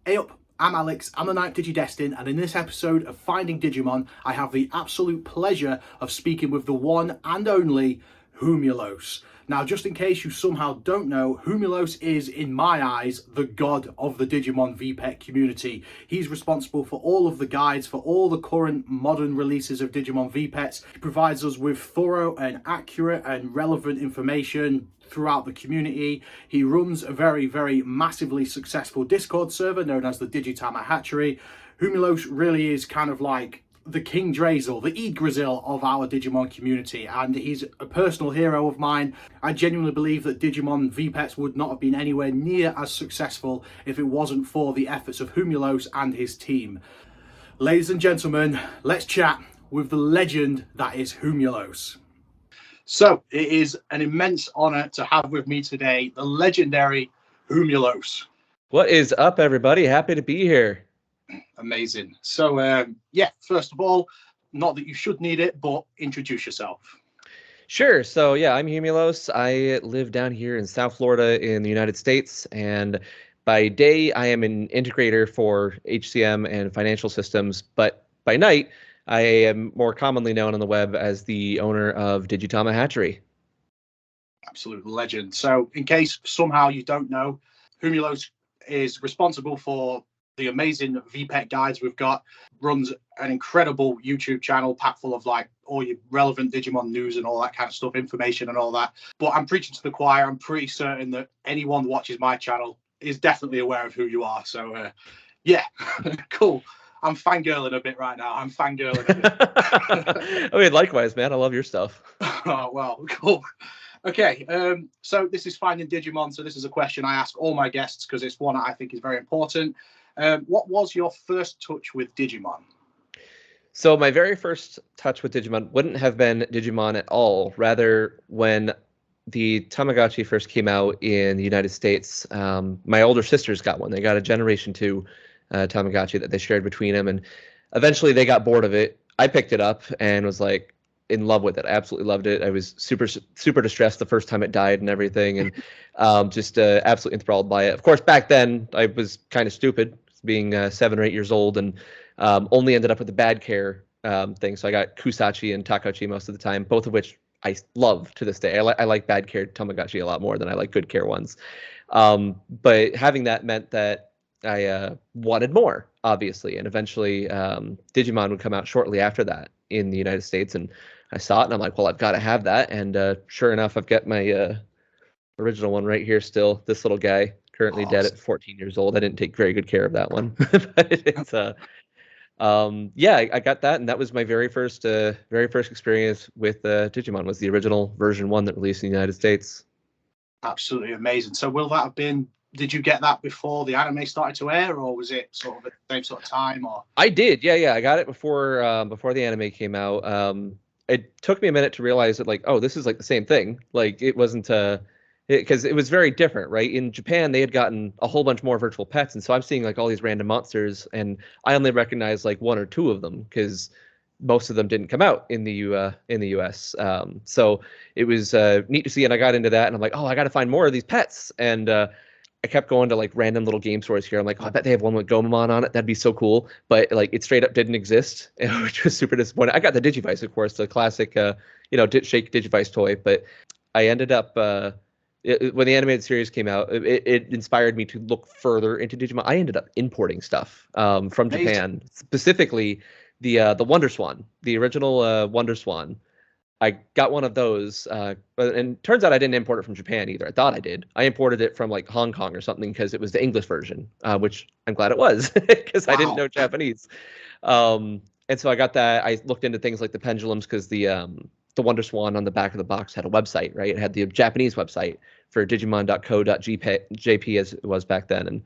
Hey up, I'm Alex, I'm the Ninth DigiDestined, and in this episode of Finding Digimon, I have the absolute pleasure of speaking with the one and only Humulos. Now, just in case you somehow don't know, Humulos is, in my eyes, the god of the Digimon VPET community. He's responsible for all of the guides, for all the current modern releases of Digimon VPETs. He provides us with thorough and accurate and relevant information throughout the community. He runs a very, very massively successful Discord server known as the Digitama Hatchery. Humulos really is kind of like the King Drazel, the Yggdrasil of our Digimon community, and he's a personal hero of mine. I genuinely believe that Digimon VPETs would not have been anywhere near as successful if it wasn't for the efforts of Humulos and his team. Ladies and gentlemen, let's chat with the legend that is Humulos. So it is an immense honor to have with me today the legendary Humulos. What is up, everybody? Happy to be here. Amazing. So, first of all, not that you should need it, but introduce yourself. Sure. So, I'm Humulos. I live down here in South Florida in the United States. And by day, I am an integrator for HCM and financial systems. But by night, I am more commonly known on the web as the owner of Digitama Hatchery. Absolute legend. So, in case somehow you don't know, Humulos is responsible for the amazing VPET guides we've got, runs an incredible YouTube channel packed full of like all your relevant Digimon news and all that kind of stuff, information and all that. But I'm preaching to the choir. I'm pretty certain that anyone that watches my channel is definitely aware of who you are. So, cool. I'm fangirling a bit right now. I'm fangirling a bit. I mean, likewise, man. I love your stuff. Oh, well, cool. Okay, so this is Finding Digimon. So this is a question I ask all my guests because it's one I think is very important. What was your first touch with Digimon? So my very first touch with Digimon wouldn't have been Digimon at all. Rather, when the Tamagotchi first came out in the United States, my older sisters got one. They got a Generation 2 Tamagotchi that they shared between them, and eventually they got bored of it. I picked it up and was like in love with it. I absolutely loved it. I was super distressed the first time it died and everything, and just absolutely enthralled by it. Of course, back then I was kind of stupid, being 7 or 8 years old, and only ended up with the bad care thing. So I got Kusachi and Takachi most of the time, both of which I love to this day. I like bad care Tamagotchi a lot more than I like good care ones. But having that meant that I wanted more, obviously, and eventually Digimon would come out shortly after that in the United States, and I saw it and I'm like, well, I've got to have that. And sure enough, I've got my original one right here still. This little guy, currently dead at 14 years old. I didn't take very good care of that one. But it's I got that, and that was my very first experience with Digimon. Was the original version 1 that released in the United States. Absolutely amazing. So will that have been, did you get that before the anime started to air, or was it sort of at the same sort of time? Or I did, I got it before the anime came out. It took me a minute to realize that, like, oh, this is like the same thing. Like, it wasn't because it was very different, right? In Japan, they had gotten a whole bunch more virtual pets, and so I'm seeing like all these random monsters, and I only recognize like 1 or 2 of them because most of them didn't come out in the US. So it was neat to see, and I got into that, and I'm like, oh, I got to find more of these pets, and I kept going to like random little game stores here. I'm like, oh, I bet they have one with Gomamon on it. That'd be so cool. But like, it straight up didn't exist, which was super disappointing. I got the Digivice, of course, the classic, shake Digivice toy. But I ended up when the animated series came out, it inspired me to look further into Digimon. I ended up importing stuff from Japan, specifically the Wonder Swan, the original Wonder Swan. I got one of those, and turns out I didn't import it from Japan either. I thought I did. I imported it from like Hong Kong or something because it was the English version, which I'm glad it was because I didn't know Japanese. And so I got that. I looked into things like the pendulums because the Wonder Swan on the back of the box had a website, right? It had the Japanese website for digimon.co.jp as it was back then, and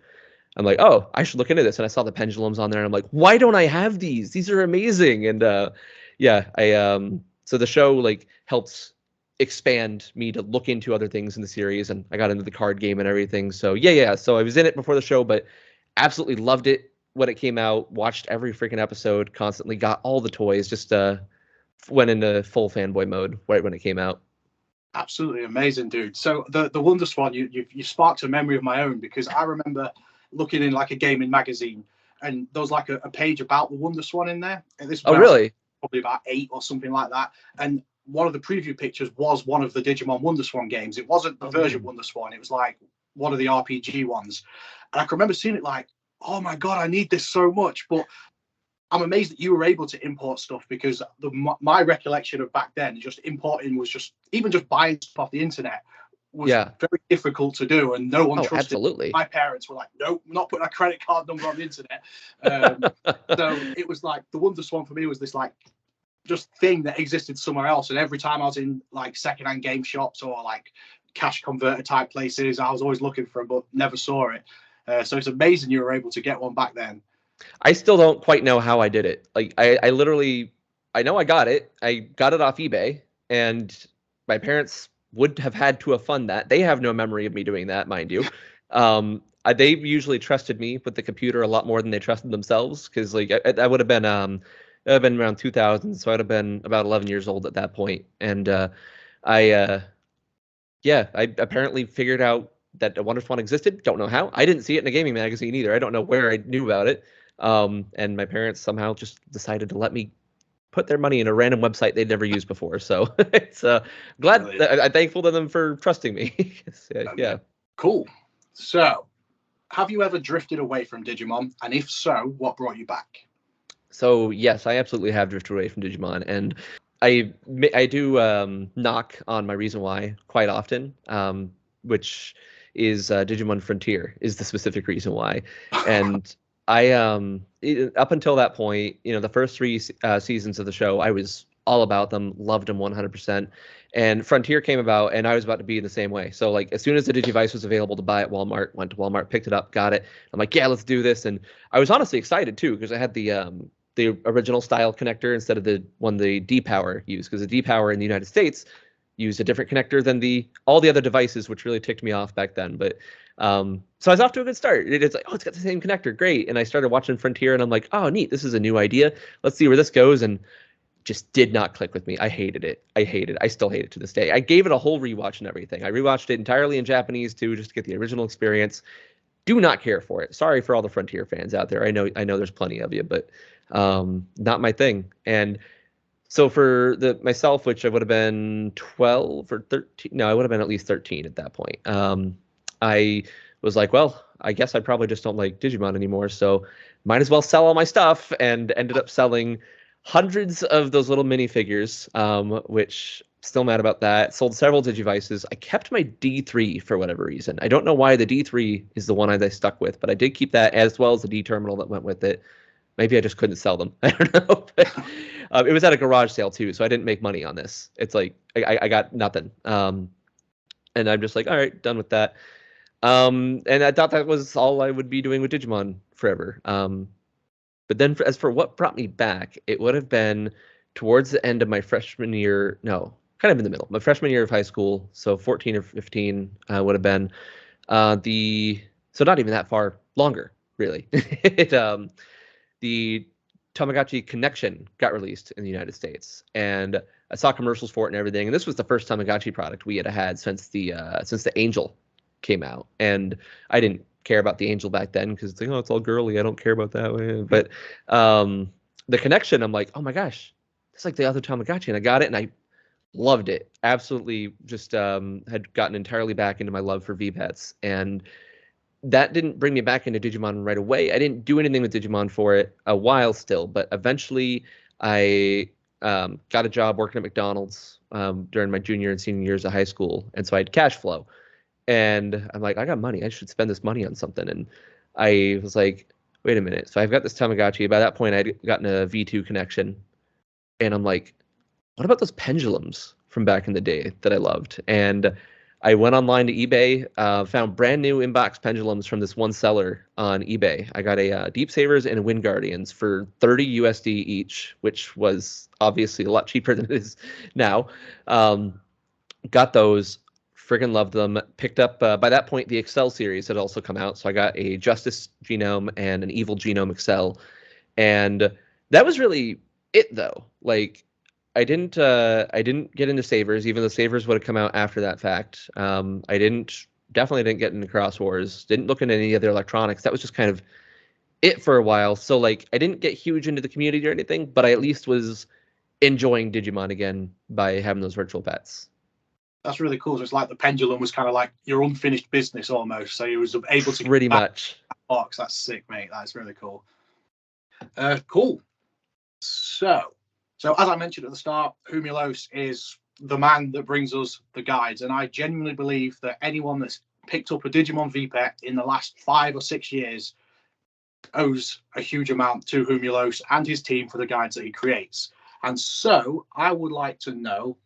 I'm like, oh, I should look into this. And I saw the pendulums on there, and I'm like, why don't I have these? These are amazing. And so the show like helps expand me to look into other things in the series, and I got into the card game and everything. So so I was in it before the show, but absolutely loved it when it came out. Watched every freaking episode, constantly got all the toys. Just went into full fanboy mode right when it came out. Absolutely amazing, dude. So the Wonder Swan, you sparked a memory of my own, because I remember looking in like a gaming magazine, and there was like a page about the Wonder Swan in there. And this was Oh, when I was really? probably about 8 or something like that. And one of the preview pictures was one of the Digimon Wonder Swan games. It wasn't the version Wonder Swan, it was like one of the RPG ones. And I can remember seeing it like, oh my God, I need this so much. But I'm amazed that you were able to import stuff, because my recollection of back then, just importing was just, even just buying stuff off the internet was Yeah. very difficult to do, and no one Oh, trusted. absolutely. My parents were like, nope, not putting a credit card number on the internet. So it was like the Wonder Swan for me was this like just thing that existed somewhere else. And every time I was in like secondhand game shops or like cash converter type places, I was always looking for them, but never saw it. So it's amazing you were able to get one back then. I still don't quite know how I did it. Like I literally, I know I got it. I got it off eBay, and my parents would have had to have funded that. They have no memory of me doing that, mind you. They usually trusted me with the computer a lot more than they trusted themselves, because like I would have been around 2000, so I'd have been about 11 years old at that point, and I yeah, I apparently figured out that a Wonder Swan existed. Don't know how. I didn't see it in a gaming magazine either. I don't know where I knew about it. And my parents somehow just decided to let me put their money in a random website they'd never used before. So it's glad. I'm thankful to them for trusting me. Yeah. Cool. So, have you ever drifted away from Digimon? And if so, what brought you back? So yes, I absolutely have drifted away from Digimon, and I do knock on my reason why quite often, which is Digimon Frontier is the specific reason why, and I up until that point, the first three seasons of the show, I was all about them, loved them 100%. And Frontier came about, and I was about to be in the same way. So like as soon as the Digivice was available to buy at Walmart, went to Walmart, picked it up, got it. I'm like, yeah, let's do this. And I was honestly excited too, because I had the original style connector instead of the one the D-Power used, because the D-Power in the United States used a different connector than all the other devices, which really ticked me off back then. But so I was off to a good start. It's like, oh, it's got the same connector, great. And I started watching Frontier, and I'm like, oh, neat, this is a new idea. Let's see where this goes. And just did not click with me. I hated it. I still hate it to this day. I gave it a whole rewatch and everything. I rewatched it entirely in Japanese too, just to get the original experience. Do not care for it. Sorry for all the Frontier fans out there. I know there's plenty of you, but not my thing. And so for myself, which I would have been 12 or 13, no, I would have been at least 13 at that point. I was like, well, I guess I probably just don't like Digimon anymore, so might as well sell all my stuff, and ended up selling hundreds of those little minifigures, which still mad about that. Sold several Digivices. I kept my D3 for whatever reason. I don't know why the D3 is the one I stuck with, but I did keep that, as well as the D terminal that went with it. Maybe I just couldn't sell them. I don't know. But, it was at a garage sale too, so I didn't make money on this. It's like I got nothing. And I'm just like, all right, done with that. And I thought that was all I would be doing with Digimon forever. But then as for what brought me back, it would have been towards the end of my freshman year. No, kind of in the middle. My freshman year of high school, so 14 or 15 would have been so not even that far longer, really. The Tamagotchi Connection got released in the United States, and I saw commercials for it and everything. And this was the first Tamagotchi product we had since the Angel came out, and I didn't care about the Angel back then, because it's like, oh, it's all girly, I don't care about that way. But the Connection, I'm like, oh my gosh, it's like the other Tamagotchi, and I got it, and I loved it. Absolutely, just had gotten entirely back into my love for V-Pets, and that didn't bring me back into Digimon right away. I didn't do anything with Digimon for it a while still, but eventually I got a job working at McDonald's during my junior and senior years of high school, and so I had cash flow. And I'm like, I got money. I should spend this money on something. And I was like, wait a minute. So I've got this Tamagotchi. By that point, I'd gotten a V2 connection. And I'm like, what about those pendulums from back in the day that I loved? And I went online to eBay, found brand new inbox pendulums from this one seller on eBay. I got a Deep Savers and a Wind Guardians for 30 USD each, which was obviously a lot cheaper than it is now. Got those. Friggin' loved them. Picked up, by that point, the Excel series had also come out. So I got a Justice Genome and an Evil Genome Excel. And that was really it, though. Like, I didn't get into Savers, even though Savers would have come out after that fact. I didn't Definitely didn't get into Cross Wars. Didn't look into any other electronics. That was just kind of it for a while. So like I didn't get huge into the community or anything, but I at least was enjoying Digimon again by having those virtual pets. That's really cool. So it's like the pendulum was kind of like your unfinished business almost. So you was able to Pretty get back much. that box. That's sick, mate. That's really cool. Cool. So as I mentioned at the start, Humulos is the man that brings us the guides, and I genuinely believe that anyone that's picked up a Digimon VPET in the last 5 or 6 years owes a huge amount to Humulos and his team for the guides that he creates. And so I would like to know,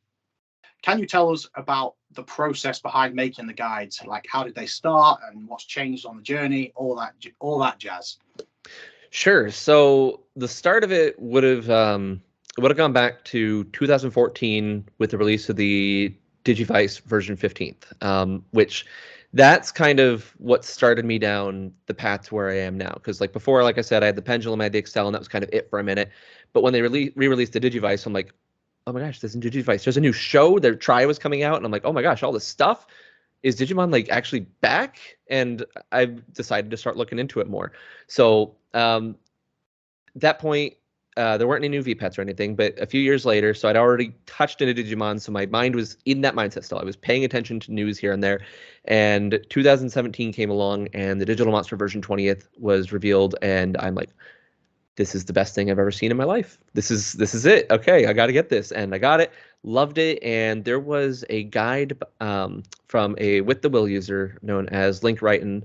can you tell us about the process behind making the guides? Like, how did they start and what's changed on the journey? All that jazz. Sure. So the start of it would have gone back to 2014 with the release of the Digivice version 15th, which that's kind of what started me down the path to where I am now. Because like before, like I said, I had the Pendulum, I had the Excel, and that was kind of it for a minute. But when they re-released the Digivice, I'm like, oh my gosh, there's a Digivice. There's a new show. Their Try was coming out, and I'm like, oh my gosh, all this stuff. Is Digimon like actually back? And I've decided to start looking into it more. So at that point, there weren't any new VPETs or anything, but a few years later, so I'd already touched into Digimon, so my mind was in that mindset still. I was paying attention to news here and there, and 2017 came along, and the Digital Monster version 20th was revealed, and I'm like, this is the best thing I've ever seen in my life. This is it. Okay, I got to get this, and I got it. Loved it, and there was a guide from a With the Will user known as Link Wrighton,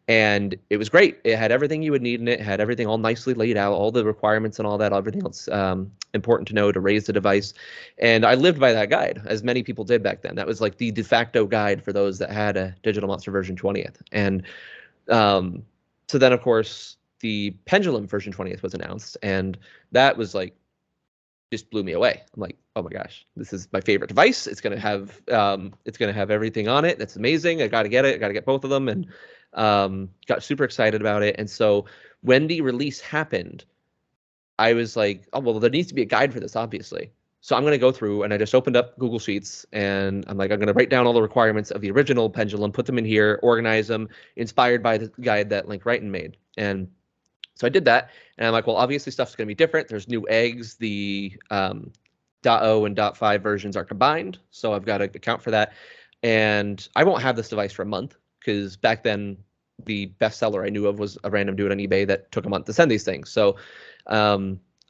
and it was great. It had everything you would need in it. Had everything all nicely laid out, all the requirements and all that, everything else important to know to raise the device. And I lived by that guide, as many people did back then. That was like the de facto guide for those that had a Digital Monster version 20th. And so then, of course, the Pendulum version 20th was announced, and that was like just blew me away. I'm like, oh my gosh, this is my favorite device. It's gonna have everything on it. That's amazing. I gotta get it. I gotta get both of them, and got super excited about it. And so when the release happened, I was like, oh well, there needs to be a guide for this, obviously. So I'm going to go through, and I just opened up Google Sheets, and I'm like, I'm going to write down all the requirements of the original Pendulum, put them in here, organize them, inspired by the guide that Link Wrighton made. And so I did that, and I'm like, well, obviously stuff's going to be different. There's new eggs. The .0 and .5 versions are combined, so I've got to account for that. And I won't have this device for a month, because back then the best seller I knew of was a random dude on eBay that took a month to send these things. So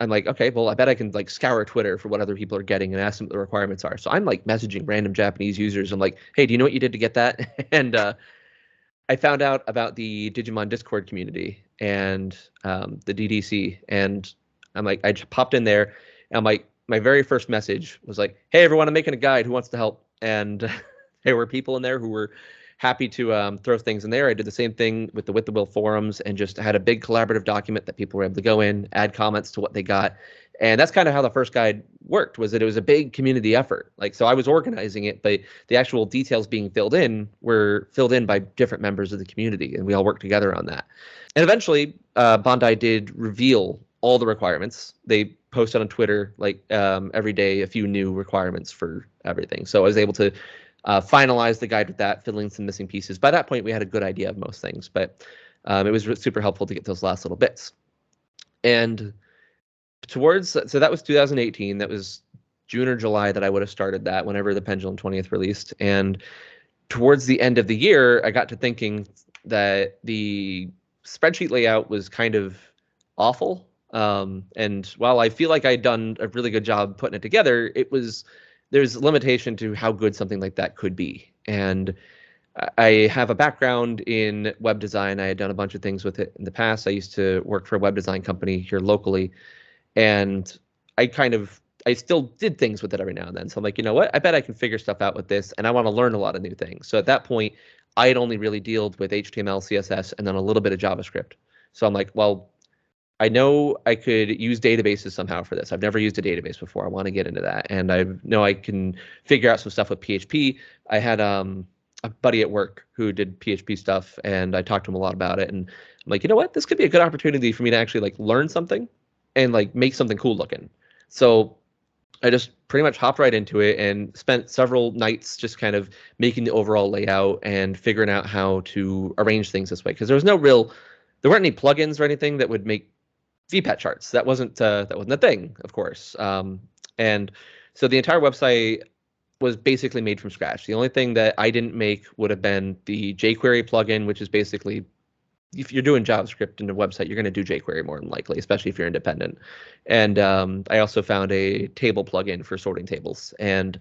I'm like, okay, well, I bet I can like scour Twitter for what other people are getting and ask them what the requirements are. So I'm like messaging random Japanese users. I'm like, hey, do you know what you did to get that? And I found out about the Digimon Discord community and the DDC. And I'm like, I just popped in there. And I'm like, my very first message was like, hey, everyone, I'm making a guide. Who wants to help? And there were people in there who were happy to throw things in there. I did the same thing with the Will forums and just had a big collaborative document that people were able to go in, add comments to what they got. And that's kind of how the first guide worked, was that it was a big community effort. Like, so I was organizing it, but the actual details being filled in were filled in by different members of the community, and we all worked together on that. And eventually, Bandai did reveal all the requirements. They posted on Twitter, like every day, a few new requirements for everything. So I was able to finalize the guide with that, fill in some missing pieces. By that point, we had a good idea of most things, but it was super helpful to get those last little bits. And so that was 2018. That was June or July that I would have started that, whenever the Pendulum 20th released. And towards the end of the year, I got to thinking that the spreadsheet layout was kind of awful. And while I feel like I'd done a really good job putting it together, there's limitation to how good something like that could be. And I have a background in web design. I had done a bunch of things with it in the past. I used to work for a web design company here locally, and I still did things with it every now and then. So I'm like, you know what? I bet I can figure stuff out with this, and I want to learn a lot of new things. So at that point, I had only really dealt with HTML, CSS, and then a little bit of JavaScript. So I'm like, well, I know I could use databases somehow for this. I've never used a database before. I want to get into that. And I know I can figure out some stuff with PHP. I had a buddy at work who did PHP stuff, and I talked to him a lot about it. And I'm like, you know what? This could be a good opportunity for me to actually like learn something and like make something cool looking. So I just pretty much hopped right into it and spent several nights just kind of making the overall layout and figuring out how to arrange things this way. Because there weren't any plugins or anything that would make VPET charts. That wasn't a thing, of course. And so the entire website was basically made from scratch. The only thing that I didn't make would have been the jQuery plugin, which is basically, if you're doing JavaScript in a website, you're going to do jQuery more than likely, especially if you're independent. And I also found a table plugin for sorting tables. And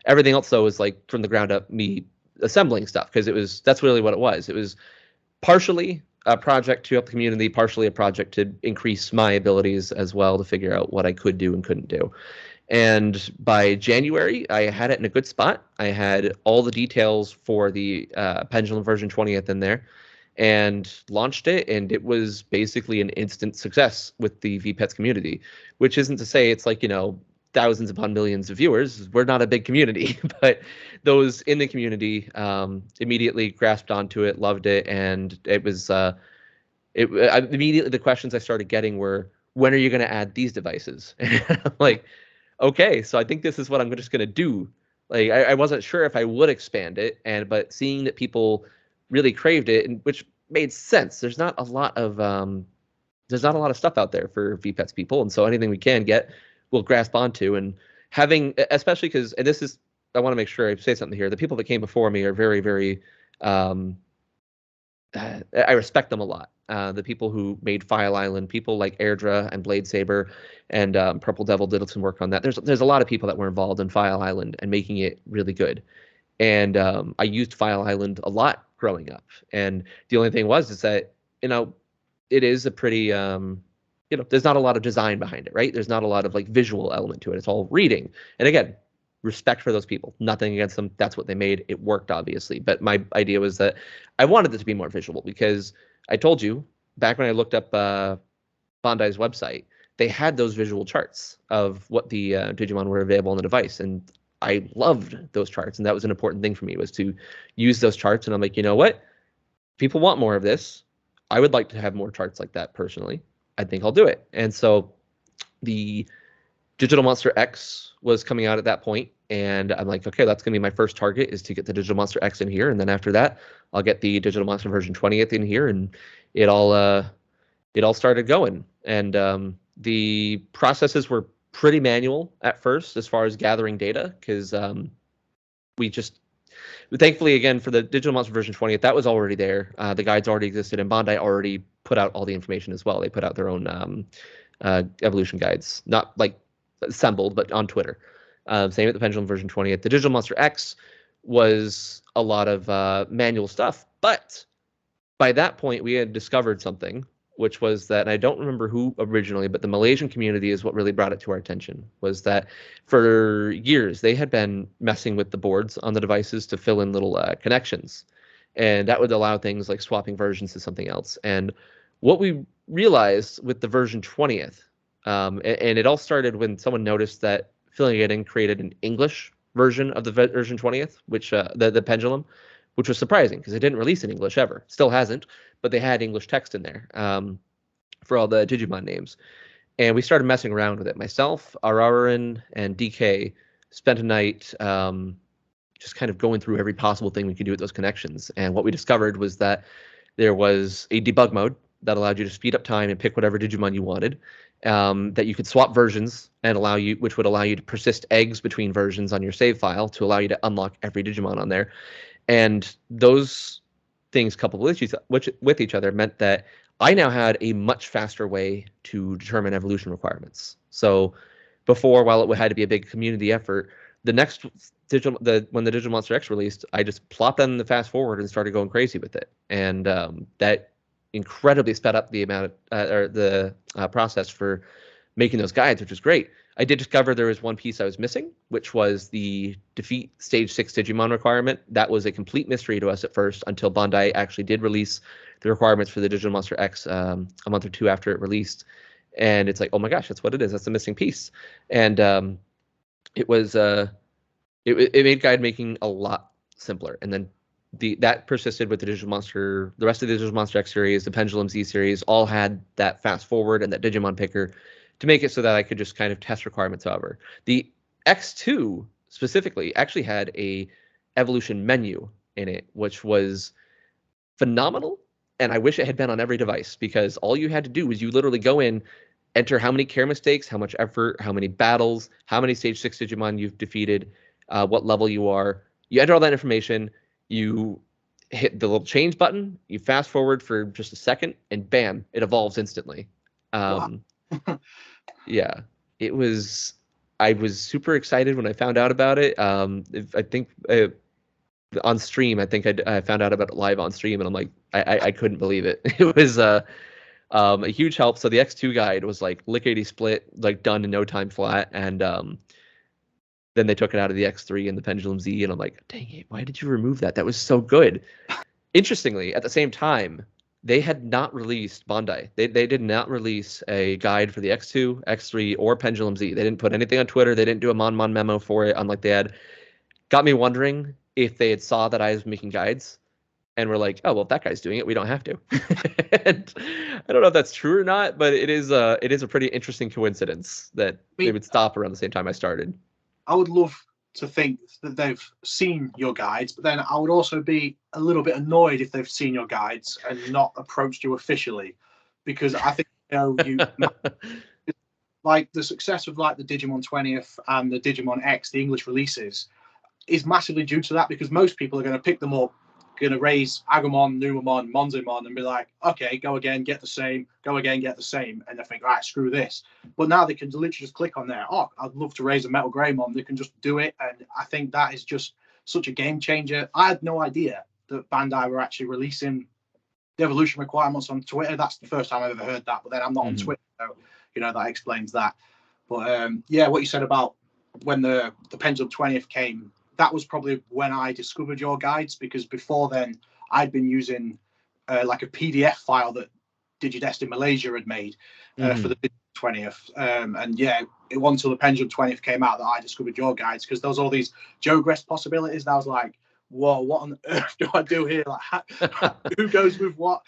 everything else, though, was like from the ground up, me assembling stuff, because that's really what it was. It was partially a project to help the community, partially a project to increase my abilities as well, to figure out what I could do and couldn't do. And by January, I had it in a good spot. I had all the details for the Pendulum version 20th in there and launched it. And it was basically an instant success with the VPETs community, which isn't to say it's like, thousands upon millions of viewers. We're not a big community, but those in the community immediately grasped onto it, loved it. And it was immediately the questions I started getting were, when are you going to add these devices? And I'm like, okay, so I think this is what I'm just going to do. Like, I wasn't sure if I would expand it, but seeing that people really craved it, and which made sense. There's not a lot of stuff out there for VPETs people, and so anything we can get, we'll grasp onto. And having, especially because, and this is, I want to make sure I say something here. The people that came before me are very, very, I respect them a lot. The people who made File Island, people like Airdra and Blade Saber and Purple Devil did some work on that. There's a lot of people that were involved in File Island and making it really good. And I used File Island a lot growing up. And the only thing is that, it is a pretty, there's not a lot of design behind it, right? There's not a lot of like visual element to it. It's all reading. And again, respect for those people. Nothing against them. That's what they made. It worked, obviously. But my idea was that I wanted it to be more visual, because I told you back when I looked up Bandai's website, they had those visual charts of what the Digimon were available on the device. And I loved those charts. And that was an important thing for me, was to use those charts. And I'm like, you know what? People want more of this. I would like to have more charts like that personally. I think I'll do it. And so the Digital Monster X was coming out at that point, and I'm like, okay, that's going to be my first target, is to get the Digital Monster X in here, and then after that, I'll get the Digital Monster version 20th in here, and it all started going. And the processes were pretty manual at first as far as gathering data, because thankfully, again, for the Digital Monster version 20th, that was already there. The guides already existed, and Bandai already put out all the information as well. They put out their own evolution guides, not like assembled, but on Twitter. Same with the Pendulum version 20th. The Digital Monster X was a lot of manual stuff, but by that point, we had discovered something, which was that, and I don't remember who originally, but the Malaysian community is what really brought it to our attention, was that for years they had been messing with the boards on the devices to fill in little connections. And that would allow things like swapping versions to something else. And what we realized with the version 20th, and it all started when someone noticed that filling it in created an English version of the version 20th, which the Pendulum, which was surprising because it didn't release in English ever. Still hasn't, but they had English text in there for all the Digimon names. And we started messing around with it. Myself, Ararin, and DK spent a night just kind of going through every possible thing we could do with those connections. And what we discovered was that there was a debug mode that allowed you to speed up time and pick whatever Digimon you wanted. That you could swap versions and which would allow you to persist eggs between versions on your save file to allow you to unlock every Digimon on there. And those things coupled with each other meant that I now had a much faster way to determine evolution requirements. So before, while it had to be a big community effort, when the Digital Monster X released, I just plopped that in the fast forward and started going crazy with it. And that incredibly sped up the amount of the process for making those guides, which was great. I did discover there was one piece I was missing, which was the defeat stage 6 Digimon requirement. That was a complete mystery to us at first, until Bandai actually did release the requirements for the Digital Monster X a month or two after it released. And it's like, oh my gosh, that's what it is. That's the missing piece. And it it made guide making a lot simpler. And then that persisted with the rest of the Digital Monster X series, the Pendulum Z series, all had that fast forward and that Digimon picker to make it so that I could just kind of test requirements. However, the X2 specifically actually had a evolution menu in it, which was phenomenal. And I wish it had been on every device, because all you had to do was you literally go in, enter how many care mistakes, how much effort, how many battles, how many stage 6 Digimon you've defeated, what level you are. You enter all that information, you hit the little change button, you fast forward for just a second, and bam, it evolves instantly. Wow. Yeah, it was. I was super excited when I found out about it. I think on stream, I think I found out about it live on stream, and I'm like, I couldn't believe it. It was a huge help. So the X2 guide was like lickety split, like done in no time flat, and then they took it out of the X3 and the Pendulum Z, and I'm like, dang it, why did you remove that? That was so good. Interestingly, at the same time, they had not released Bandai. They did not release a guide for the X2, X3, or Pendulum Z. They didn't put anything on Twitter. They didn't do a Mon memo for it, unlike they had. Got me wondering if they had saw that I was making guides and were like, oh, well, if that guy's doing it, we don't have to. And I don't know if that's true or not, but it is a pretty interesting coincidence that they would stop around the same time I started. I would love to think that they've seen your guides, but then I would also be a little bit annoyed if they've seen your guides and not approached you officially, because I think you like the success of like the Digimon 20th and the Digimon X, the English releases, is massively due to that, because most people are going to pick them up, going to raise Agumon, Numamon, Monzimon, and be like, okay, go again, get the same, go again, get the same, and they think, right, screw this. But now they can literally just click on there. Oh, I'd love to raise a Metal Greymon. They can just do it, and I think that is just such a game changer. I had no idea that Bandai were actually releasing the evolution requirements on Twitter. That's the first time I've ever heard that. But then I'm not on Twitter, so that explains that. But yeah, what you said about when the Pendulum 20th came, that was probably when I discovered your guides, because before then I'd been using like a PDF file that DigiDestined Malaysia had made for the 20th. And yeah, it wasn't until the Pendulum 20th came out that I discovered your guides, because there was all these Jogress possibilities. And I was like, whoa, what on earth do I do here? Like, who goes with what?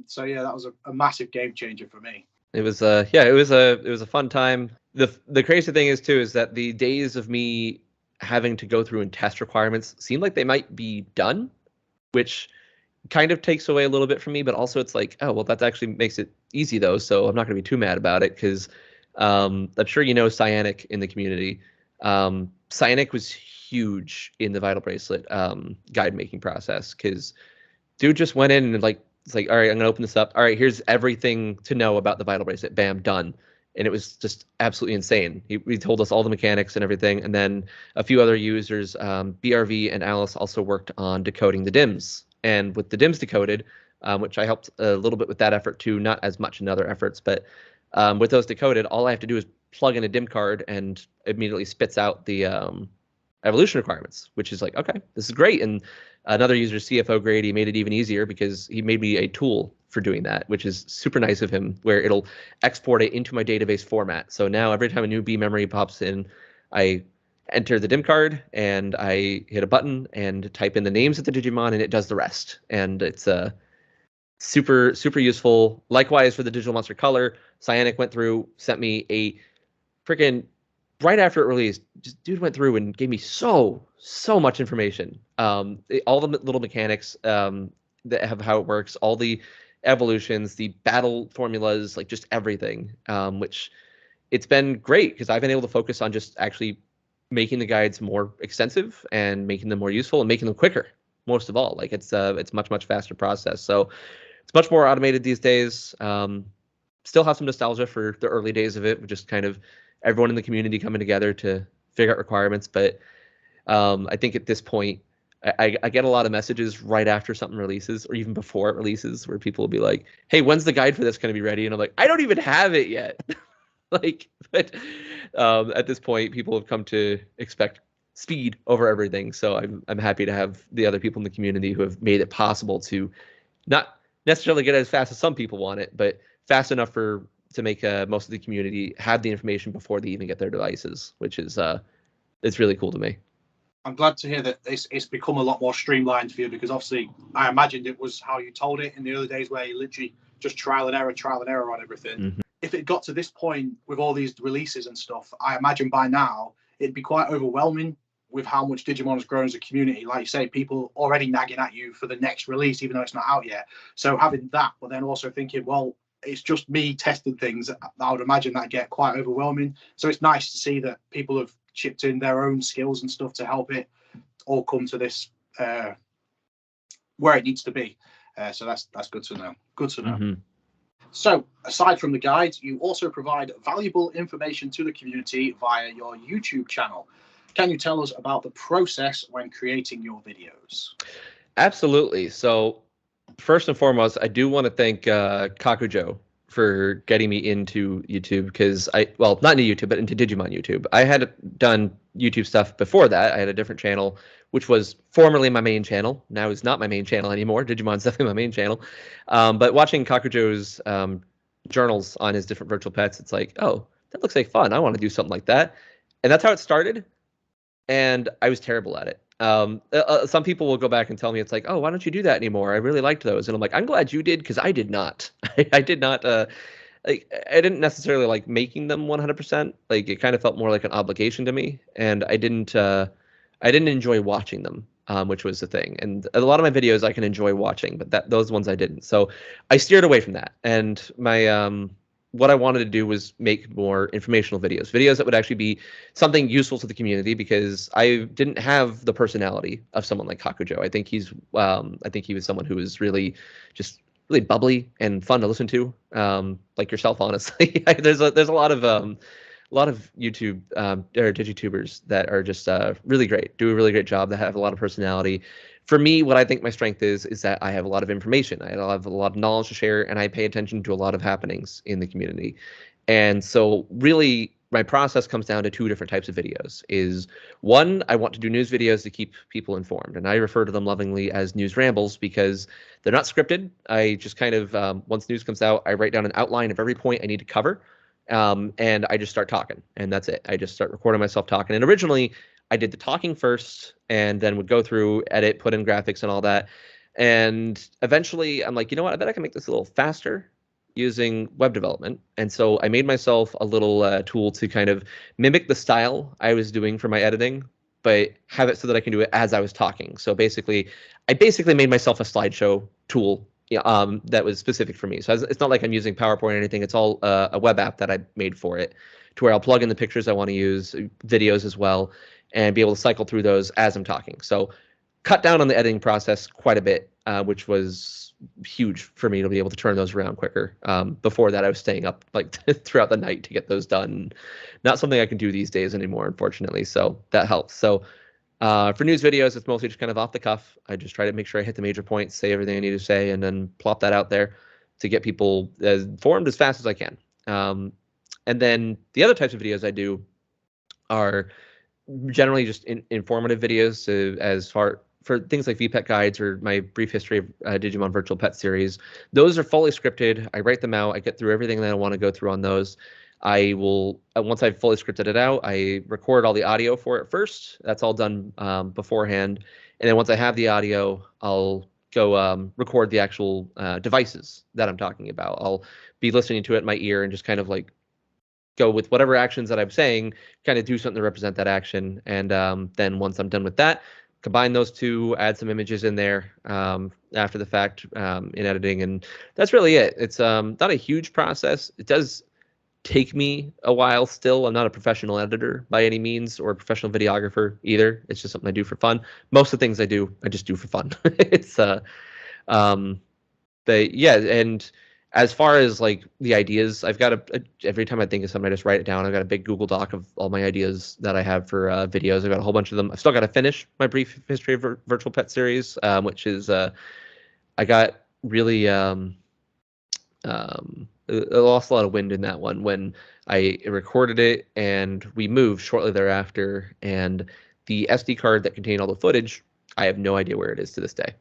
So yeah, that was a massive game changer for me. It was it was a fun time. The crazy thing is too is that the days of me having to go through and test requirements seem like they might be done, which kind of takes away a little bit from me, but also it's like, oh, well, that actually makes it easy though, so I'm not going to be too mad about it, because I'm sure you know Cyanic in the community. Cyanic was huge in the Vital Bracelet guide making process, because dude just went in and like, it's like, all right, I'm going to open this up. All right, here's everything to know about the Vital Bracelet. Bam, done. And it was just absolutely insane. He told us all the mechanics and everything. And then a few other users, BRV and Alice, also worked on decoding the DIMs. And with the DIMs decoded, which I helped a little bit with that effort too, not as much in other efforts, but with those decoded, all I have to do is plug in a DIM card and immediately spits out the evolution requirements, which is like, okay, this is great. And another user, CFO Grady, made it even easier because he made me a tool for doing that, which is super nice of him, where it'll export it into my database format. So now every time a new B memory pops in, I enter the DIM card and I hit a button and type in the names of the Digimon, and it does the rest. And it's super, super useful. Likewise for the Digital Monster Color, Cyanic went through, sent me a freaking, right after it released, just dude went through and gave me so much information. All the little mechanics that have how it works, all the evolutions, the battle formulas, like just everything, which it's been great because I've been able to focus on just actually making the guides more extensive and making them more useful and making them quicker, most of all. Like it's much faster process. So it's much more automated these days. Still have some nostalgia for the early days of it, just kind of everyone in the community coming together to figure out requirements. But I think at this point, I get a lot of messages right after something releases or even before it releases where people will be like, hey, when's the guide for this going to be ready? And I'm like, I don't even have it yet. Like, but at this point, people have come to expect speed over everything. So I'm happy to have the other people in the community who have made it possible to not necessarily get it as fast as some people want it, but fast enough to make most of the community have the information before they even get their devices, which is it's really cool to me. I'm glad to hear that it's become a lot more streamlined for you, because obviously I imagined it was how you told it in the early days, where you literally just trial and error on everything. If it got to this point with all these releases and stuff, I imagine by now it'd be quite overwhelming with how much Digimon has grown as a community. Like you say, people already nagging at you for the next release, even though it's not out yet. So having that, but then also thinking, well, it's just me testing things, I would imagine that get quite overwhelming. So it's nice to see that people have chipped in their own skills and stuff to help it all come to this where it needs to be. So that's good to know. Good to know. Mm-hmm. So, aside from the guides, you also provide valuable information to the community via your YouTube channel. Can you tell us about the process when creating your videos? Absolutely. So, first and foremost, I do want to thank Kakujo for getting me into YouTube because not into YouTube, but into Digimon YouTube. I had done YouTube stuff before that. I had a different channel, which was formerly my main channel. Now is not my main channel anymore. Digimon's definitely my main channel. But watching Kakujo's journals on his different virtual pets, it's like, oh, that looks like fun. I want to do something like that. And that's how it started. And I was terrible at it. Some people will go back and tell me, it's like, oh, why don't you do that anymore? I really liked those. And I'm like, I'm glad you did, because I did not. I did not. Like, I didn't necessarily like making them 100%. Like, it kind of felt more like an obligation to me, and I didn't enjoy watching them, which was the thing. And a lot of my videos I can enjoy watching, but those ones I didn't. So I steered away from that. And my what I wanted to do was make more informational videos that would actually be something useful to the community, because I didn't have the personality of someone like Hakujo. I think he was someone who was really bubbly and fun to listen to, like yourself, honestly. There's a lot of YouTube or Digitubers that are just really great, do a really great job, that have a lot of personality. For me, what I think my strength is that I have a lot of information. I have a lot of knowledge to share, and I pay attention to a lot of happenings in the community. And so really, my process comes down to two different types of videos. Is one, I want to do news videos to keep people informed, and I refer to them lovingly as news rambles, because they're not scripted. I just kind of, once news comes out, I write down an outline of every point I need to cover, and I just start talking, and that's it. I just start recording myself talking. And originally, I did the talking first, and then would go through, edit, put in graphics and all that. And eventually, I'm like, you know what? I bet I can make this a little faster using web development. And so I made myself a little tool to kind of mimic the style I was doing for my editing, but have it so that I can do it as I was talking. So I basically made myself a slideshow tool, that was specific for me. So it's not like I'm using PowerPoint or anything. It's all a web app that I made for it, to where I'll plug in the pictures I want to use, videos as well, and be able to cycle through those as I'm talking. So cut down on the editing process quite a bit, which was huge for me to be able to turn those around quicker. Before that, I was staying up like throughout the night to get those done. Not something I can do these days anymore, unfortunately. So that helps. So for news videos, it's mostly just kind of off the cuff. I just try to make sure I hit the major points, say everything I need to say, and then plop that out there to get people as informed as fast as I can. And then the other types of videos I do are generally just informative videos. So for things like VPET guides or my brief history of Digimon Virtual Pet series, those are fully scripted. I write them out. I get through everything that I want to go through on those. I will, once I've fully scripted it out, I record all the audio for it first. That's all done beforehand. And then once I have the audio, I'll go record the actual devices that I'm talking about. I'll be listening to it in my ear and just kind of like go with whatever actions that I'm saying, kind of do something to represent that action. And then once I'm done with that, combine those two, add some images in there after the fact in editing. And that's really it. It's not a huge process. It does take me a while still. I'm not a professional editor by any means, or a professional videographer either. It's just something I do for fun. Most of the things I do, I just do for fun. It's but yeah, and as far as like the ideas, I've got every time I think of something, I just write it down. I've got a big Google Doc of all my ideas that I have for videos. I've got a whole bunch of them. I've still got to finish my brief history of virtual pet series, which is I got really I lost a lot of wind in that one when I recorded it, and we moved shortly thereafter, and the SD card that contained all the footage, I have no idea where it is to this day.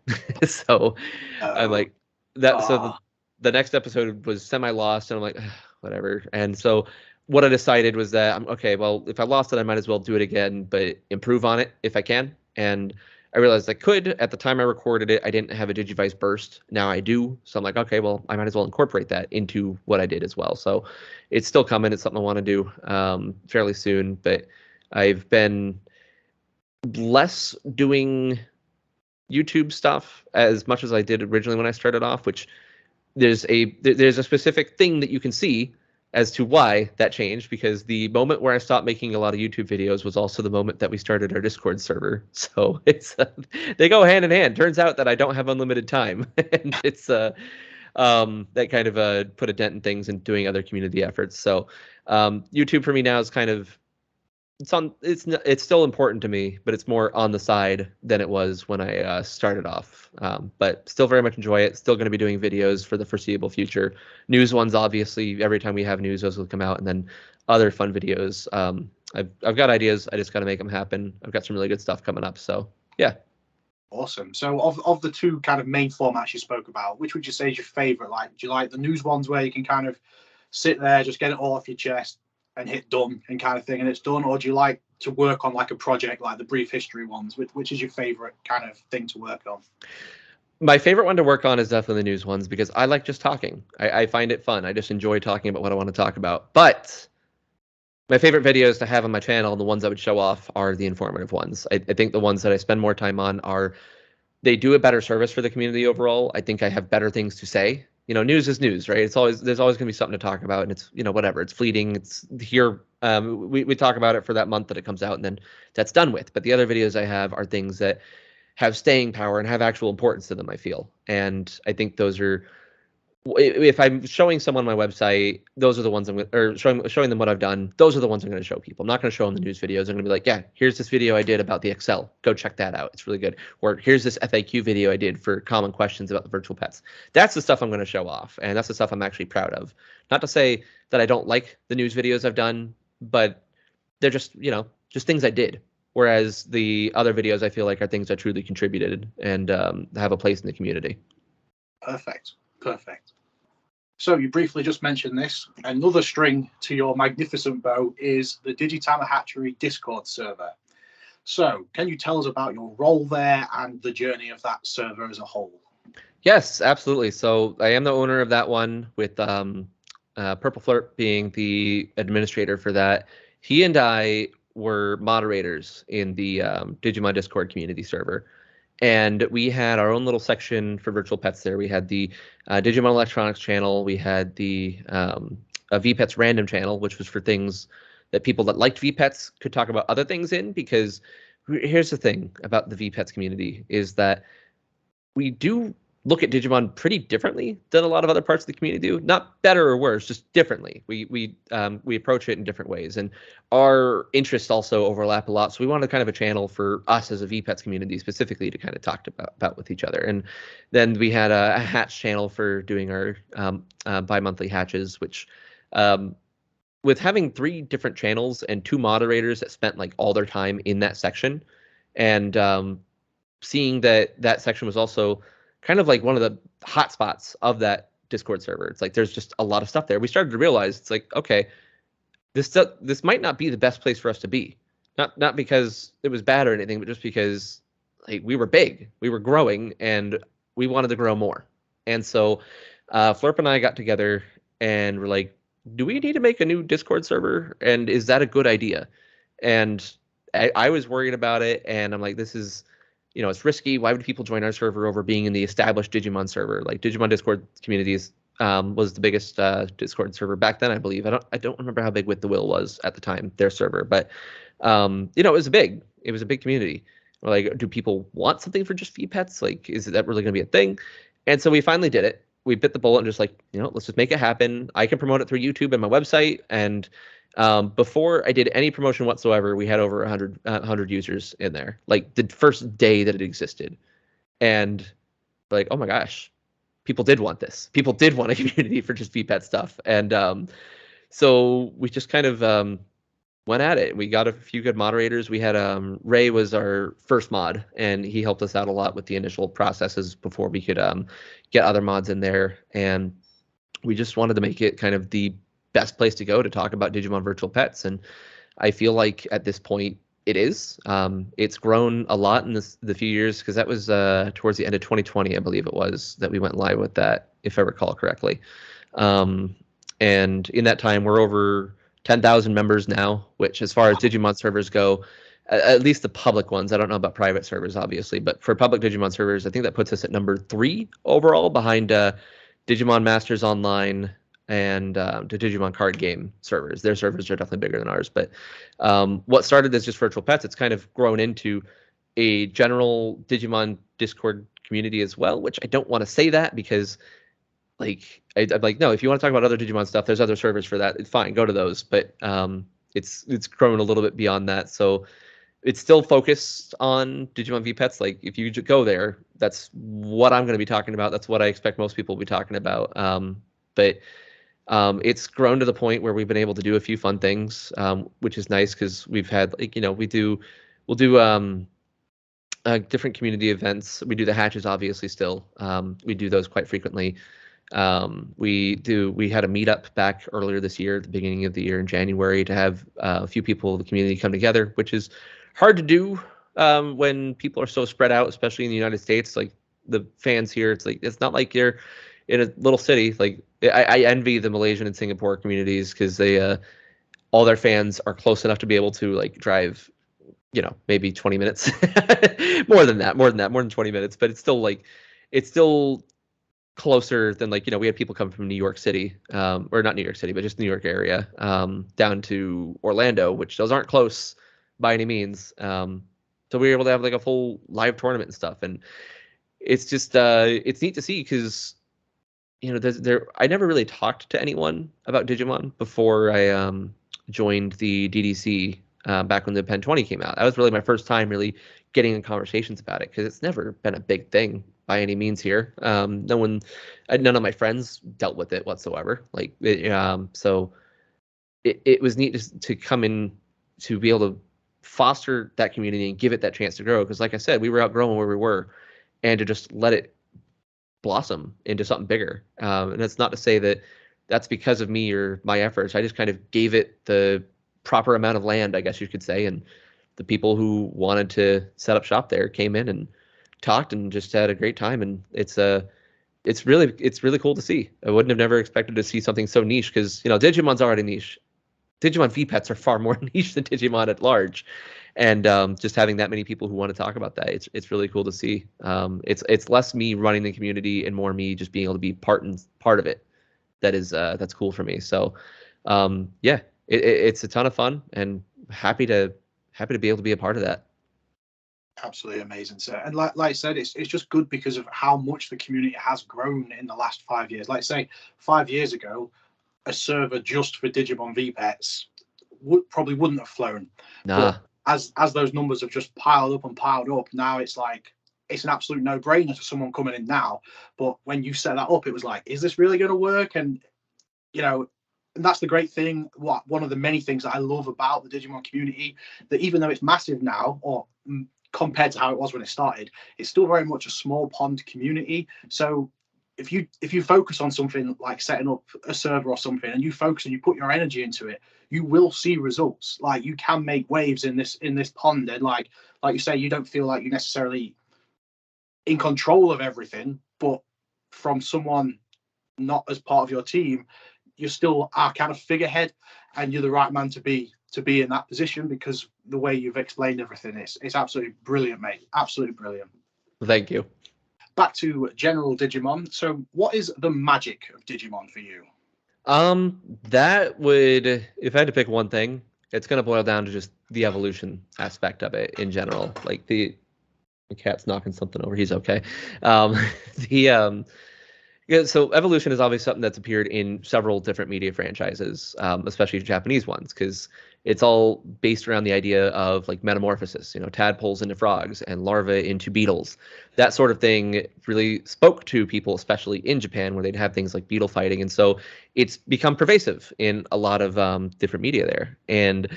So I'm like that. So the next episode was semi-lost, and I'm like, whatever. And so what I decided was that I'm okay. Well, if I lost it, I might as well do it again, but improve on it if I can. And I realized I could. At the time I recorded it, I didn't have a Digivice burst. Now I do. So I'm like, okay, well, I might as well incorporate that into what I did as well. So it's still coming. It's something I want to do fairly soon. But I've been less doing YouTube stuff as much as I did originally when I started off, which there's a specific thing that you can see as to why that changed, because the moment where I stopped making a lot of YouTube videos was also the moment that we started our Discord server. So it's they go hand in hand. Turns out that I don't have unlimited time, and it's that kind of put a dent in things and doing other community efforts. So YouTube for me now is kind of it's still important to me, but it's more on the side than it was when I started off. But still very much enjoy it. Still going to be doing videos for the foreseeable future. News ones, obviously, every time we have news, those will come out, and then other fun videos. I've got ideas. I just got to make them happen. I've got some really good stuff coming up. So yeah. Awesome. So of the two kind of main formats you spoke about, which would you say is your favorite? Like, do you like the news ones where you can kind of sit there, just get it all off your chest and hit done and kind of thing, and it's done? Or do you like to work on like a project like the brief history ones? Which is your favorite kind of thing to work on? My favorite one to work on is definitely the news ones, because I like just talking. I find it fun. I just enjoy talking about what I want to talk about. But my favorite videos to have on my channel, and the ones I would show off, are the informative ones. I think the ones that I spend more time on they do a better service for the community overall. I think I have better things to say. News is news, right? There's always going to be something to talk about, and it's, whatever. It's fleeting. It's here. We talk about it for that month that it comes out, and then that's done with. But the other videos I have are things that have staying power and have actual importance to them, I feel. And I think those are, if I'm showing someone my website, those are the ones or showing them what I've done. Those are the ones I'm going to show people. I'm not going to show them the news videos. I'm going to be like, yeah, here's this video I did about the Excel. Go check that out. It's really good. Or here's this FAQ video I did for common questions about the virtual pets. That's the stuff I'm going to show off, and that's the stuff I'm actually proud of. Not to say that I don't like the news videos I've done, but they're just, just things I did. Whereas the other videos I feel like are things I truly contributed and have a place in the community. Perfect. So you briefly just mentioned this. Another string to your magnificent bow is the Digitama Hatchery Discord server. So can you tell us about your role there and the journey of that server as a whole? Yes, absolutely. So I am the owner of that one, with Purple Flirt being the administrator for that. He and I were moderators in the Digimon Discord community server. And we had our own little section for virtual pets there. We had the Digimon Electronics channel. We had the VPets random channel, which was for things that people that liked VPets could talk about other things in. Because here's the thing about the VPets community is that we do look at Digimon pretty differently than a lot of other parts of the community do. Not better or worse, just differently. We approach it in different ways, and our interests also overlap a lot. So we wanted kind of a channel for us as a VPets community specifically to kind of talk about with each other. And then we had a hatch channel for doing our bi-monthly hatches, which with having 3 different channels and 2 moderators that spent like all their time in that section, and seeing that section was also kind of like one of the hot spots of that Discord server. It's like there's just a lot of stuff there. We started to realize it's like, okay, this might not be the best place for us to be. Not because it was bad or anything, but just because like we were big, we were growing, and we wanted to grow more. And so Flurp and I got together and we're like, do we need to make a new Discord server? And is that a good idea? And I was worried about it, and I'm like, this is, it's risky. Why would people join our server over being in the established Digimon server? Like Digimon Discord communities was the biggest Discord server back then, I believe. I don't remember how big With the Will was at the time, their server, but it was a big community. We're like, do people want something for just VPets? Like, is that really going to be a thing? And so we finally did it. We bit the bullet and just like, let's just make it happen. I can promote it through YouTube and my website. And before I did any promotion whatsoever, we had over 100 users in there, like the first day that it existed. And like, oh my gosh, people did want this. People did want a community for just VPet stuff. And so we just kind of went at it. We got a few good moderators. We had Ray was our first mod, and he helped us out a lot with the initial processes before we could get other mods in there. And we just wanted to make it kind of the best place to go to talk about Digimon virtual pets. And I feel like at this point it is. It's grown a lot in the few years, because that was towards the end of 2020, I believe it was, that we went live with that, if I recall correctly. And in that time, we're over 10,000 members now, which as far as Digimon servers go, at least the public ones, I don't know about private servers, obviously, but for public Digimon servers, I think that puts us at number 3 overall behind Digimon Masters Online and the Digimon card game servers. Their servers are definitely bigger than ours. But what started as just virtual pets, it's kind of grown into a general Digimon Discord community as well, which I don't want to say that because like I'm like, no, if you want to talk about other Digimon stuff, there's other servers for that. It's fine, go to those. But it's grown a little bit beyond that. So it's still focused on Digimon V Pets. Like if you go there, that's what I'm going to be talking about. That's what I expect most people will be talking about. But it's grown to the point where we've been able to do a few fun things, which is nice because we've had like we'll do different community events. We do the hatches obviously still. We do those quite frequently. We had a meetup back earlier this year, at the beginning of the year in January, to have a few people in the community come together, which is hard to do when people are so spread out, especially in the United States. Like the fans here, it's not like you're in a little city. Like I envy the Malaysian and Singapore communities because they all their fans are close enough to be able to like drive, maybe 20 minutes, more than 20 minutes, but it's still closer than like we had people come from New York City, or not New York City, but just New York area, down to Orlando, which those aren't close by any means. So we were able to have like a full live tournament and stuff, and it's just it's neat to see because I never really talked to anyone about Digimon before I joined the DDC back when the Pen 20 came out. That was really my first time really getting in conversations about it because it's never been a big thing by any means here. None of my friends dealt with it whatsoever. So it was neat to come in to be able to foster that community and give it that chance to grow. Because like I said, we were outgrowing where we were, and to just let it blossom into something bigger. And that's not to say that that's because of me or my efforts. I just kind of gave it the proper amount of land, I guess you could say, and the people who wanted to set up shop there came in and talked and just had a great time. And it's really cool to see. I wouldn't have never expected to see something so niche because Digimon's already niche. Digimon V Pets are far more niche than Digimon at large, and just having that many people who want to talk about that, it's really cool to see. It's less me running the community and more me just being able to be part of it. That's cool for me. So yeah, it's a ton of fun, and happy to be able to be a part of that. Absolutely amazing, sir. And like I said, it's just good because of how much the community has grown in the last 5 years. Like say 5 years ago, a server just for Digimon V Pets probably wouldn't have flown. Nah. But as those numbers have just piled up, now it's like it's an absolute no-brainer for someone coming in now. But when you set that up, it was like, is this really going to work? And and that's the great thing. One of the many things that I love about the Digimon community, that even though it's massive now, or compared to how it was when it started, it's still very much a small pond community. So if you focus on something like setting up a server or something, and you focus and you put your energy into it, you will see results. Like you can make waves in this pond, and like you say, you don't feel like you're necessarily in control of everything, but from someone not as part of your team, you still are kind of figurehead, and you're the right man to be in that position because the way you've explained everything is it's absolutely brilliant, mate. Absolutely brilliant. Thank you. Back to general Digimon. So what is the magic of Digimon for you? That would, if I had to pick one thing, it's going to boil down to just the evolution aspect of it in general. Like the cat's knocking something over. He's okay. Yeah, so evolution is obviously something that's appeared in several different media franchises, especially Japanese ones, because it's all based around the idea of like metamorphosis, tadpoles into frogs and larvae into beetles. That sort of thing really spoke to people, especially in Japan, where they'd have things like beetle fighting. And so it's become pervasive in a lot of different media there. And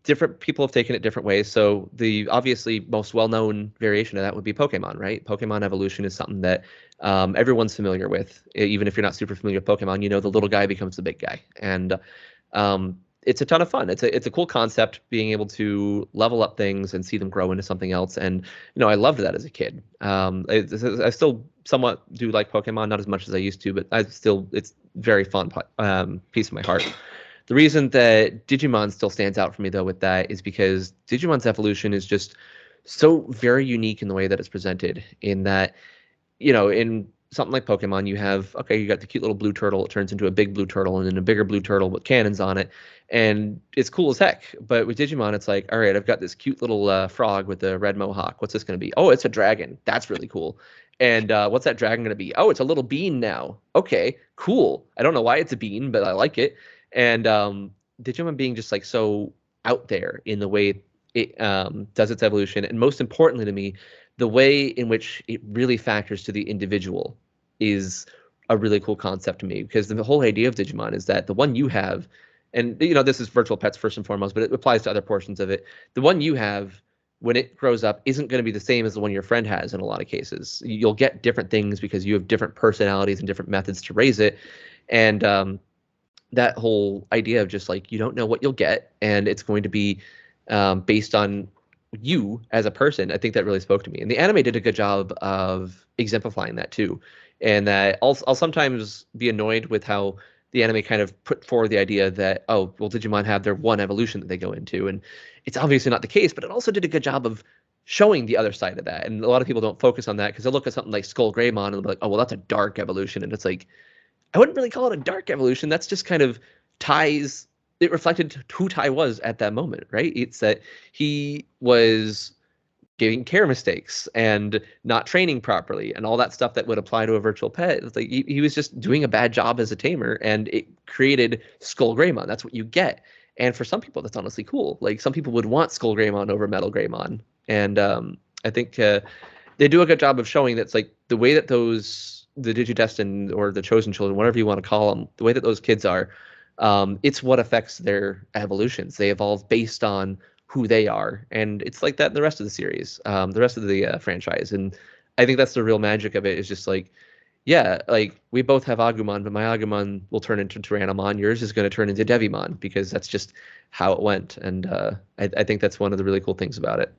different people have taken it different ways. So the obviously most well-known variation of that would be Pokemon, right? Pokemon evolution is something that everyone's familiar with. Even if you're not super familiar with Pokemon, the little guy becomes the big guy. And it's a ton of fun. It's a cool concept, being able to level up things and see them grow into something else. And I loved that as a kid. I still somewhat do like Pokemon, not as much as I used to, but it's very fun piece of my heart. The reason that Digimon still stands out for me though with that is because Digimon's evolution is just so very unique in the way that it's presented. In that, in something like Pokemon, you got the cute little blue turtle. It turns into a big blue turtle, and then a bigger blue turtle with cannons on it, and it's cool as heck. But with Digimon, it's like, all right, I've got this cute little frog with a red mohawk. What's this going to be? Oh, it's a dragon. That's really cool. And what's that dragon going to be? Oh, it's a little bean now. Okay, cool. I don't know why it's a bean, but I like it. And Digimon being just like so out there in the way it does its evolution, and most importantly to me, the way in which it really factors to the individual is a really cool concept to me, because the whole idea of Digimon is that the one you have, and this is virtual pets first and foremost, but it applies to other portions of it. The one you have, when it grows up, isn't going to be the same as the one your friend has in a lot of cases. You'll get different things because you have different personalities and different methods to raise it. And that whole idea of just like, you don't know what you'll get, and it's going to be based on you as a person. I think that really spoke to me, and the anime did a good job of exemplifying that too. And that I'll sometimes be annoyed with how the anime kind of put forward the idea that, oh, well, Digimon have their one evolution that they go into, and it's obviously not the case. But it also did a good job of showing the other side of that, and a lot of people don't focus on that because they'll look at something like Skull Greymon and they'll be like, oh, well, that's a dark evolution, and it's like, I wouldn't really call it a dark evolution. That's just kind of Ty's. It reflected who Ty was at that moment, right? It's that he was giving care mistakes and not training properly and all that stuff that would apply to a virtual pet. It's like he was just doing a bad job as a tamer, and it created Skull Greymon. That's what you get. And for some people, that's honestly cool. Like, some people would want Skull Greymon over Metal Greymon. And I think they do a good job of showing that's like the way that the DigiDestined or the Chosen Children, whatever you want to call them, the way that those kids are, it's what affects their evolutions. They evolve based on who they are, and it's like that in the rest of the series, the rest of the franchise. And I think that's the real magic of it. Is just like, yeah, like we both have Agumon, but my Agumon will turn into Tyrannomon. Yours is going to turn into Devimon because that's just how it went. And I think that's one of the really cool things about it.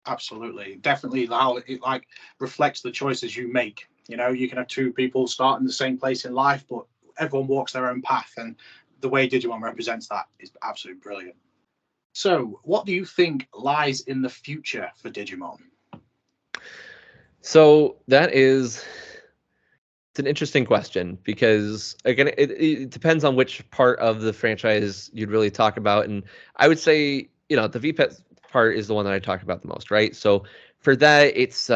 Absolutely, definitely how it like reflects the choices you make. You can have two people start in the same place in life, but everyone walks their own path, and the way Digimon represents that is absolutely brilliant. So, what do you think lies in the future for Digimon? So it's an interesting question, because again, it depends on which part of the franchise you'd really talk about. And I would say, the VPET part is the one that I talk about the most, right? So for that, it's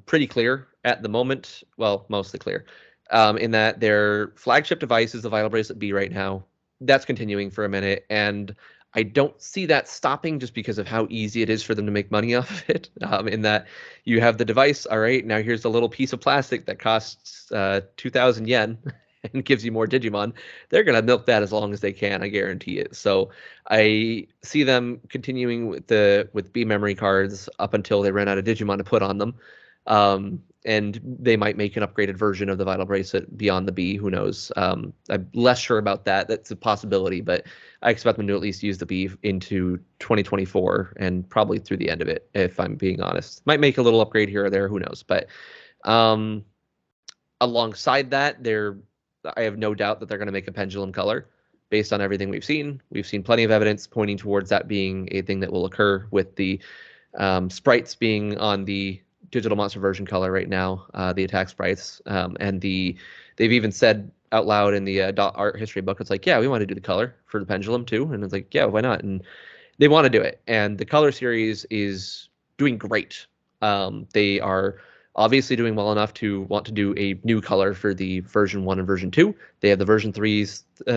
pretty clear at the moment. Well, mostly clear, in that their flagship device is the Vital Bracelet B right now. That's continuing for a minute, and I don't see that stopping just because of how easy it is for them to make money off of it. In that you have the device, all right, now here's a little piece of plastic that costs 2,000 yen and gives you more Digimon. They're going to milk that as long as they can, I guarantee it. So I see them continuing with B memory cards up until they run out of Digimon to put on them. And they might make an upgraded version of the Vital Bracelet beyond the B. Who knows? I'm less sure about that. That's a possibility, but I expect them to at least use the B into 2024 and probably through the end of it, if I'm being honest. Might make a little upgrade here or there. Who knows? But alongside that, I have no doubt that they're going to make a pendulum color based on everything we've seen. We've seen plenty of evidence pointing towards that being a thing that will occur, with the sprites being on the digital monster version color right now, the attack sprites, and they've even said out loud in the art history book, it's like, yeah, we want to do the color for the pendulum too. And it's like, yeah, why not? And they want to do it. And the color series is doing great. They are obviously doing well enough to want to do a new color for the version 1 and version 2. They have the version 3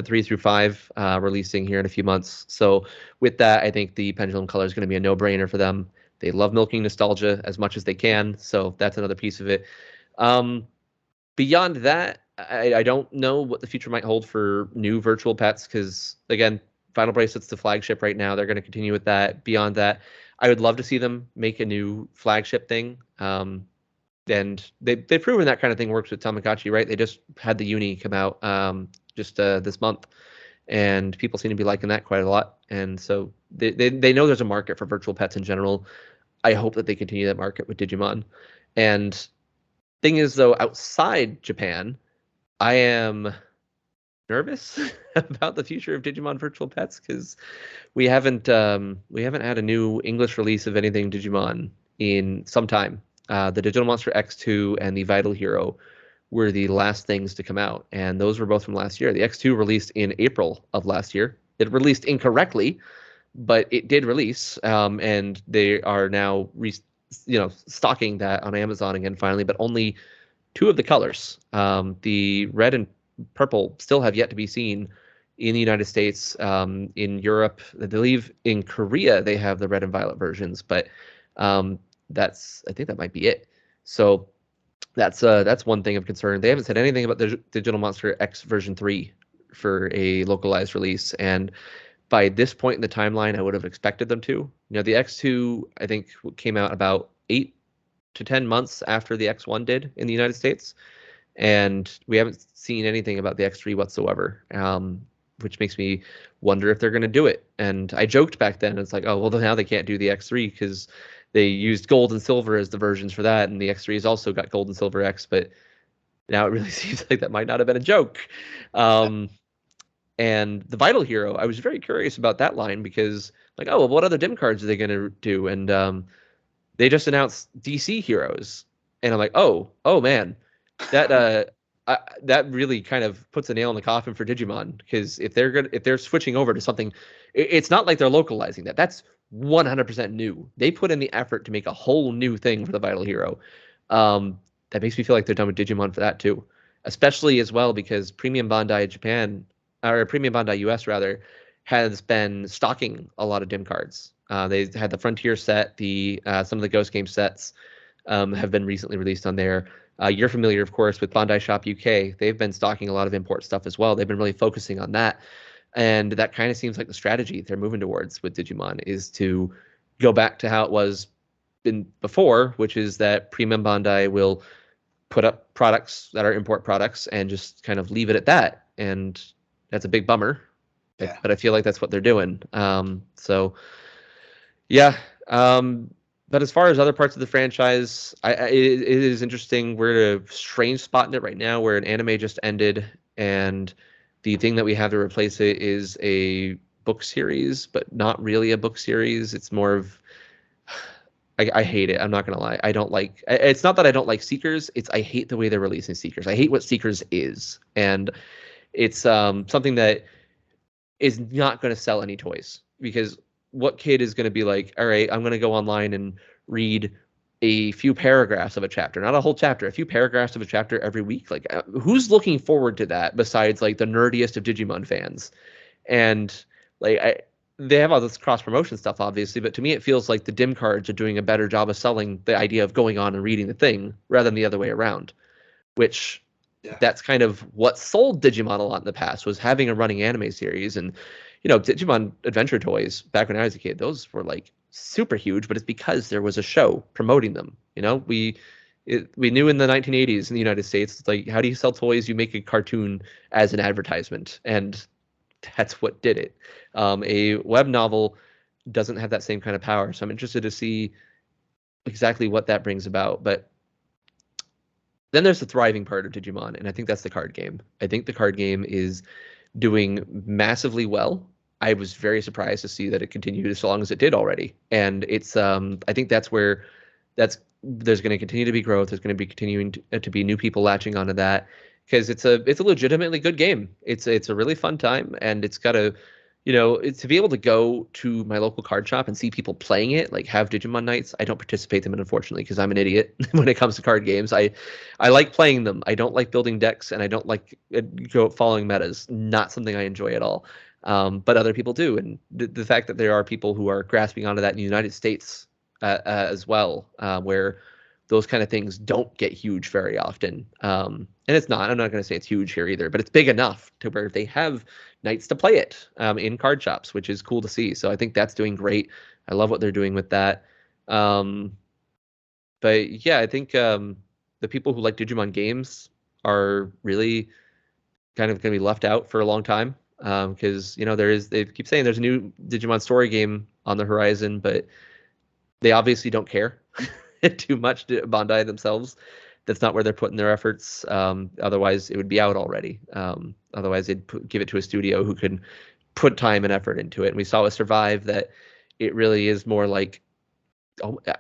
through 5 releasing here in a few months. So with that, I think the pendulum color is going to be a no-brainer for them. They love milking nostalgia as much as they can, so that's another piece of it. Beyond that, I don't know what the future might hold for new virtual pets, because, again, Vital Bracelet's the flagship right now. They're going to continue with that. Beyond that, I would love to see them make a new flagship thing. And they've proven that kind of thing works with Tamagotchi, right? They just had the Uni come out just this month, and people seem to be liking that quite a lot. And so they know there's a market for virtual pets in general. I hope that they continue that market with Digimon. And thing is, though, outside Japan, I am nervous about the future of Digimon Virtual Pets because we haven't had a new English release of anything Digimon in some time. The Digital Monster X2 and the Vital Hero were the last things to come out, and those were both from last year. The X2 released in April of last year. It released incorrectly, but it did release, and they are now stocking that on Amazon again finally, but only two of the colors. The red and purple still have yet to be seen in the United States. In Europe, I believe in Korea they have the red and violet versions, but I think that might be it. So that's one thing of concern. They haven't said anything about the Digital Monster X version 3 for a localized release, and by this point in the timeline, I would have expected them to. The X2 I think came out about 8 to 10 months after the X1 did in the United States, and we haven't seen anything about the X3 whatsoever, which makes me wonder if they're going to do it. And I joked back then, it's like, oh, well, now they can't do the X3 because they used gold and silver as the versions for that, and the X3 has also got gold and silver X, but now it really seems like that might not have been a joke. And the Vital Hero, I was very curious about that line because, like, oh, well, what other dim cards are they going to do? And they just announced DC Heroes, and I'm like, oh man, that really kind of puts a nail in the coffin for Digimon, because if they're switching over to something, it's not like they're localizing that. That's 100% new. They put in the effort to make a whole new thing for the Vital Hero. That makes me feel like they're done with Digimon for that too, especially as well because Premium Bandai Japan, or Premium Bandai US rather, has been stocking a lot of dim cards. They had the Frontier set, some of the Ghost Game sets have been recently released on there. You're familiar, of course, with Bandai Shop UK. They've been stocking a lot of import stuff as well. They've been really focusing on that. And that kind of seems like the strategy they're moving towards with Digimon is to go back to how it was before, which is that Premium Bandai will put up products that are import products and just kind of leave it at that. And that's a big bummer. Yeah. But I feel like that's what they're doing. So, yeah. But as far as other parts of the franchise, it is interesting. We're at a strange spot in it right now where an anime just ended, and the thing that we have to replace it is a book series, but not really a book series. It's more of, I hate it. I'm not going to lie. I don't like, it's not that I don't like Seekers. I hate the way they're releasing Seekers. I hate what Seekers is. And it's something that is not going to sell any toys, because what kid is going to be like, all right, I'm going to go online and read a few paragraphs of a chapter, not a whole chapter, a few paragraphs of a chapter every week. Like, who's looking forward to that besides like the nerdiest of Digimon fans? And like, they have all this cross promotion stuff, obviously, but to me, it feels like the dim cards are doing a better job of selling the idea of going on and reading the thing rather than the other way around, which that's kind of what sold Digimon a lot in the past, was having a running anime series. And Digimon Adventure toys back when I was a kid, those were like super huge, but it's because there was a show promoting them. We knew in the 1980s in the United States, it's like, how do you sell toys? You make a cartoon as an advertisement, and that's what did it. A web novel doesn't have that same kind of power, so I'm interested to see exactly what that brings about. But then there's the thriving part of Digimon, and I think that's the card game. I think the card game is doing massively well. I was very surprised to see that it continued as long as it did already. And it's I think that's where there's going to continue to be growth. There's going to be continuing to be new people latching onto that, because it's a legitimately good game. It's a really fun time, and it's got to to be able to go to my local card shop and see people playing it, like have Digimon nights. I don't participate in them, unfortunately, because I'm an idiot when it comes to card games. I like playing them. I don't like building decks, and I don't like following metas. Not something I enjoy at all. But other people do, and the fact that there are people who are grasping onto that in the United States as well, where those kind of things don't get huge very often. And it's not. I'm not going to say it's huge here either, but it's big enough to where they have nights to play it in card shops, which is cool to see. So I think that's doing great. I love what they're doing with that. But yeah, I think the people who like Digimon games are really kind of going to be left out for a long time, because they keep saying there's a new Digimon story game on the horizon, but they obviously don't care too much, Bandai themselves, that's not where they're putting their efforts. Otherwise, it would be out already. Otherwise, they'd give it to a studio who could put time and effort into it. And we saw with Survive that it really is more like,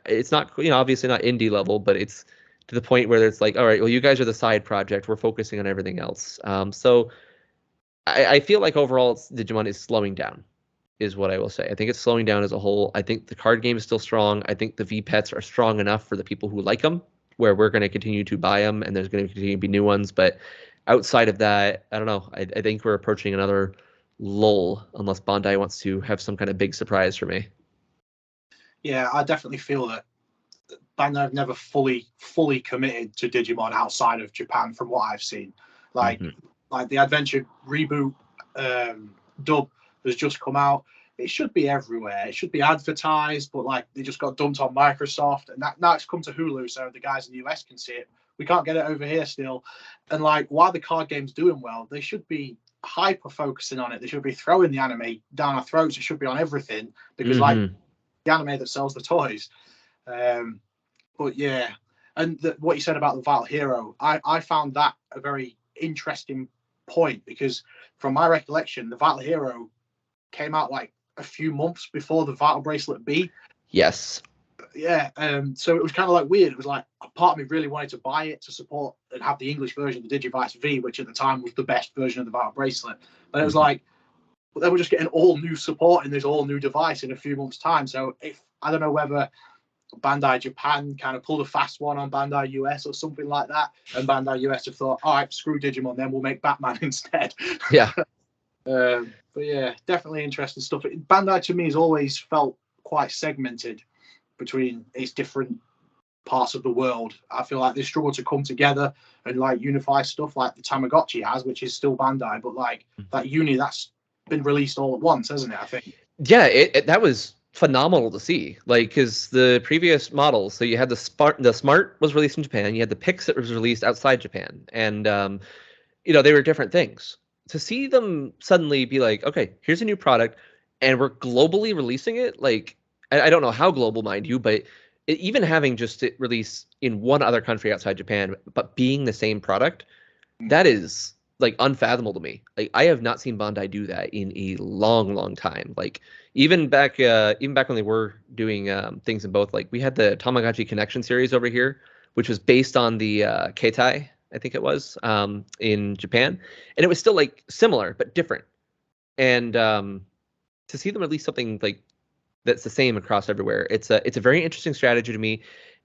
it's not, obviously not indie level, but it's to the point where it's like, all right, well, you guys are the side project. We're focusing on everything else. So I feel like overall Digimon is slowing down, is what I will say. I think it's slowing down as a whole. I think the card game is still strong. I think the V-Pets are strong enough for the people who like them, where we're going to continue to buy them, and there's going to continue to be new ones. But outside of that, I don't know. I think we're approaching another lull, unless Bandai wants to have some kind of big surprise for me. Yeah, I definitely feel that Bandai have never fully committed to Digimon outside of Japan, from what I've seen. Like the Adventure reboot dub has just come out. It should be everywhere. It should be advertised, but like they just got dumped on Microsoft, and now it's come to Hulu, so the guys in the US can see it. We can't get it over here still. And like, while the card game's doing well, they should be hyper focusing on it. They should be throwing the anime down our throats. It should be on everything, because like the anime that sells the toys. But yeah, and what you said about the Vital Hero, I found that a very interesting point, because from my recollection, the Vital Hero came out like a few months before the Vital Bracelet B. Yes. Yeah, so it was kind of like weird. It was like a part of me really wanted to buy it to support and have the English version, the Digivice V, which at the time was the best version of the Vital Bracelet. But it was like, they were just getting all new support in this all new device in a few months' time. So if I don't know whether Bandai Japan kind of pulled a fast one on Bandai US or something like that, and Bandai US have thought, all right, screw Digimon, then we'll make Batman instead. Yeah. But yeah, definitely interesting stuff. Bandai to me has always felt quite segmented between its different parts of the world. I feel like they struggle to come together and like unify stuff like the Tamagotchi has, which is still Bandai, but like that Uni, that's been released all at once, hasn't it? I think. Yeah, that was phenomenal to see. Like, because the previous models, so you had the Smart was released in Japan, you had the Pix that was released outside Japan, and they were different things. To see them suddenly be like, okay, here's a new product, and we're globally releasing it. Like, I don't know how global, mind you, but even having just it release in one other country outside Japan, but being the same product, that is like unfathomable to me. Like, I have not seen Bandai do that in a long, long time. Like, even back when they were doing things in both, like we had the Tamagotchi Connection series over here, which was based on the Keitai, I think it was, in Japan, and it was still like similar but different. And to see them release something like that's the same across everywhere, it's a very interesting strategy to me,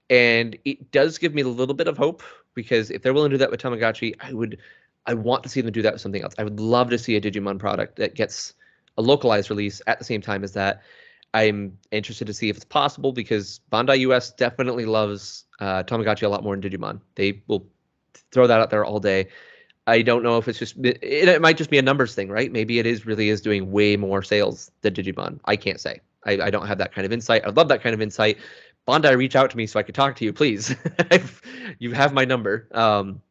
and it does give me a little bit of hope, because if they're willing to do that with Tamagotchi, I want to see them do that with something else. I would love to see a Digimon product that gets a localized release at the same time as that. I'm interested to see if it's possible, because Bandai US definitely loves Tamagotchi a lot more than Digimon. They will throw that out there all day. I don't know if it's just it might just be a numbers thing, right? Maybe it really is doing way more sales than Digimon. I can't say. I don't have that kind of insight. I'd love that kind of insight. Bandai, reach out to me so I could talk to you, please. You have my number. I'd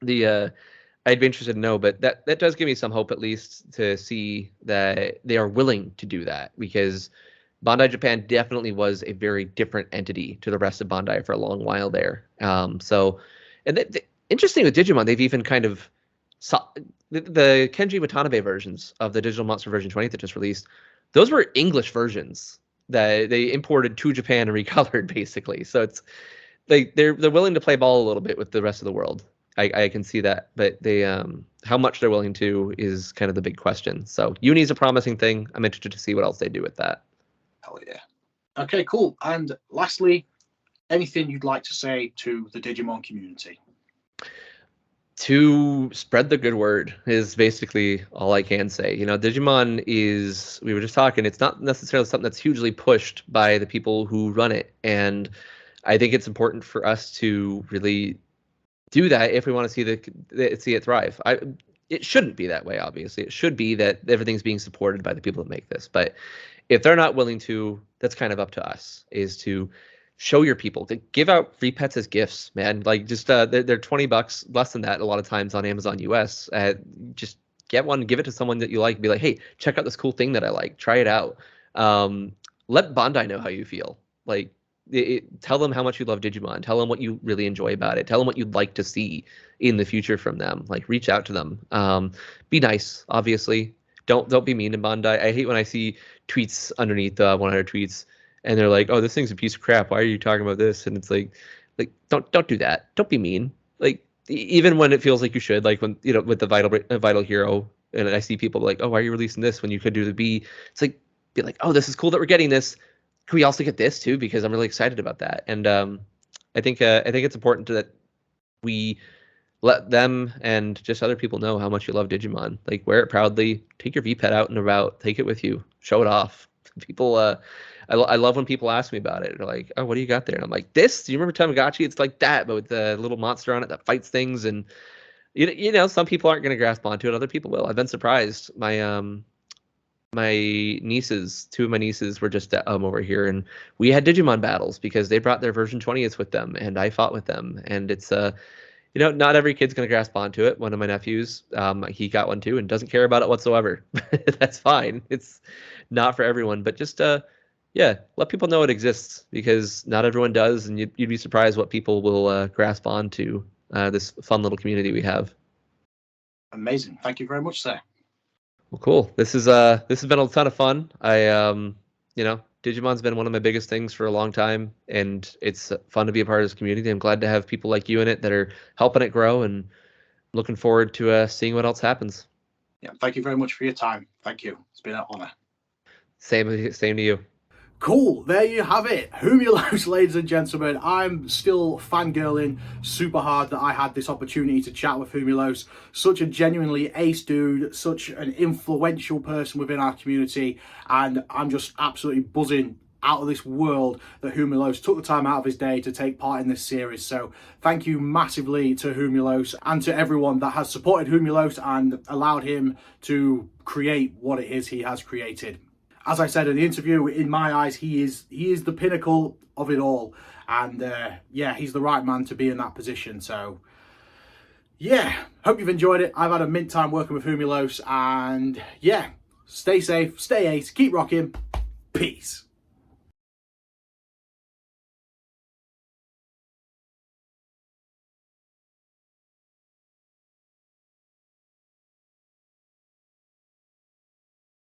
be interested to know, but that does give me some hope, at least, to see that they are willing to do that, because Bandai Japan definitely was a very different entity to the rest of Bandai for a long while there. Interesting with Digimon, they've even kind of the Kenji Watanabe versions of the Digital Monster version 20 that just released. Those were English versions that they imported to Japan and recolored, basically. So it's like they're willing to play ball a little bit with the rest of the world. I can see that, but they how much they're willing to is kind of the big question. So Uni's a promising thing. I'm interested to see what else they do with that. Hell yeah. Okay, cool. And lastly, anything you'd like to say to the Digimon community? To spread the good word is basically all I can say. Digimon is, we were just talking, it's not necessarily something that's hugely pushed by the people who run it. And I think it's important for us to really do that if we want to see it thrive. It shouldn't be that way, obviously. It should be that everything's being supported by the people that make this. But if they're not willing to, that's kind of up to us, is to show your people, to give out free pets as gifts, man. Like, just they're $20, less than that a lot of times on Amazon US. Just get one, give it to someone that you like, be like, hey, check out this cool thing that I like, try it out. Let Bandai know how you feel. Like, tell them how much you love Digimon. Tell them what you really enjoy about it. Tell them what you'd like to see in the future from them. Like, reach out to them. Be nice, obviously. Don't be mean to Bandai. I hate when I see tweets underneath one of their tweets, and they're like, "Oh, this thing's a piece of crap. Why are you talking about this?" And it's like don't do that. Don't be mean. Like, even when it feels like you should. Like when with the Vital Hero, and I see people like, "Oh, why are you releasing this when you could do the B?" It's like, be like, "Oh, this is cool that we're getting this. Can we also get this too? Because I'm really excited about that." And I think it's important that we let them and just other people know how much you love Digimon. Like, wear it proudly. Take your V-Pet out and about. Take it with you. Show it off. People, I love when people ask me about it. They're like, "Oh, what do you got there?" And I'm like, "This? Do you remember Tamagotchi? It's like that, but with the little monster on it that fights things." And some people aren't going to grasp onto it. Other people will. I've been surprised. My nieces, two of my nieces were just over here, and we had Digimon battles because they brought their version 20th with them, and I fought with them. And it's not every kid's going to grasp onto it. One of my nephews, he got one too and doesn't care about it whatsoever. That's fine. It's not for everyone, but just let people know it exists, because not everyone does, and you'd be surprised what people will grasp onto this fun little community we have. Amazing. Thank you very much, sir. Well, cool. This has been a ton of fun. Digimon's been one of my biggest things for a long time, and it's fun to be a part of this community. I'm glad to have people like you in it that are helping it grow, and looking forward to seeing what else happens. Yeah, thank you very much for your time. Thank you. It's been an honor. Same to you. Cool, there you have it. Humulos, ladies and gentlemen. I'm still fangirling super hard that I had this opportunity to chat with Humulos. Such a genuinely ace dude, such an influential person within our community, and I'm just absolutely buzzing out of this world that Humulos took the time out of his day to take part in this series. So thank you massively to Humulos and to everyone that has supported Humulos and allowed him to create what it is he has created. As I said in the interview, in my eyes, he is the pinnacle of it all. And he's the right man to be in that position. So yeah, hope you've enjoyed it. I've had a mint time working with Humulos, and yeah, stay safe, stay ace, keep rocking, peace.